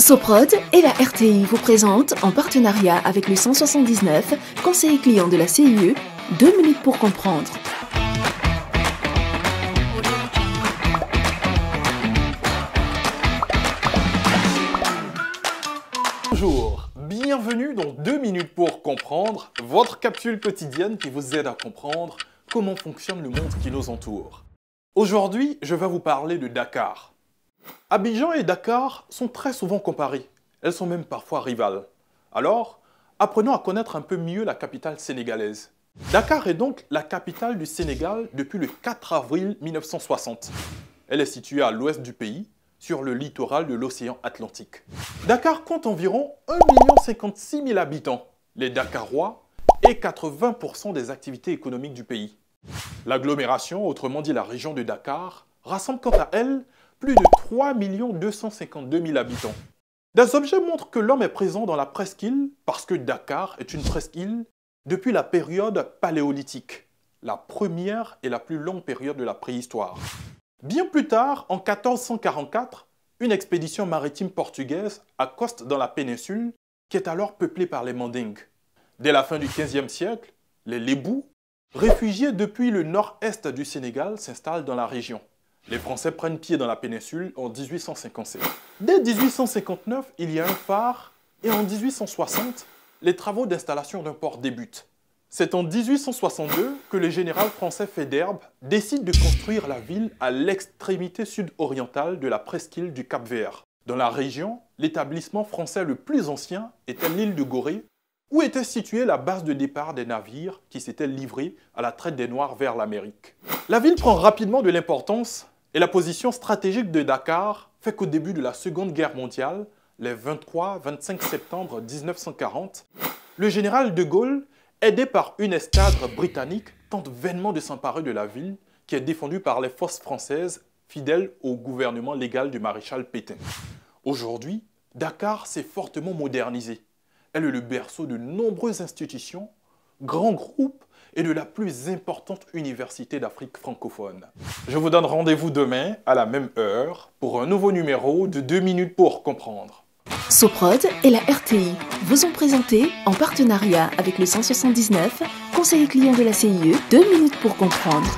Soprod et la RTI vous présentent, en partenariat avec le 179, conseiller client de la CIE, 2 minutes pour comprendre. Bonjour, bienvenue dans 2 minutes pour comprendre, votre capsule quotidienne qui vous aide à comprendre comment fonctionne le monde qui nous entoure. Aujourd'hui, je vais vous parler de Dakar. Abidjan et Dakar sont très souvent comparées, elles sont même parfois rivales. Alors, apprenons à connaître un peu mieux la capitale sénégalaise. Dakar est donc la capitale du Sénégal depuis le 4 avril 1960. Elle est située à l'ouest du pays, sur le littoral de l'océan Atlantique. Dakar compte environ 1 56 000 habitants, les Dakarois, et 80% des activités économiques du pays. L'agglomération, autrement dit la région de Dakar, rassemble quant à elle plus de 3 252 000 habitants. Des objets montrent que l'homme est présent dans la presqu'île parce que Dakar est une presqu'île depuis la période paléolithique, la première et la plus longue période de la préhistoire. Bien plus tard, en 1444, une expédition maritime portugaise accoste dans la péninsule qui est alors peuplée par les Mandingues. Dès la fin du XVe siècle, les Lébous, réfugiés depuis le nord-est du Sénégal, s'installent dans la région. Les Français prennent pied dans la péninsule en 1857. Dès 1859, il y a un phare et en 1860, les travaux d'installation d'un port débutent. C'est en 1862 que le général français Faidherbe décide de construire la ville à l'extrémité sud-orientale de la presqu'île du Cap-Vert. Dans la région, l'établissement français le plus ancien était l'île de Gorée, où était située la base de départ des navires qui s'étaient livrés à la traite des Noirs vers l'Amérique. La ville prend rapidement de l'importance et la position stratégique de Dakar fait qu'au début de la Seconde Guerre mondiale, les 23-25 septembre 1940, le général de Gaulle, aidé par une escadre britannique, tente vainement de s'emparer de la ville qui est défendue par les forces françaises fidèles au gouvernement légal du maréchal Pétain. Aujourd'hui, Dakar s'est fortement modernisé. Elle est le berceau de nombreuses institutions, grands groupes et de la plus importante université d'Afrique francophone. Je vous donne rendez-vous demain à la même heure pour un nouveau numéro de 2 minutes pour comprendre. Soprod et la RTI vous ont présenté, en partenariat avec le 179, conseiller client de la CIE, 2 minutes pour comprendre.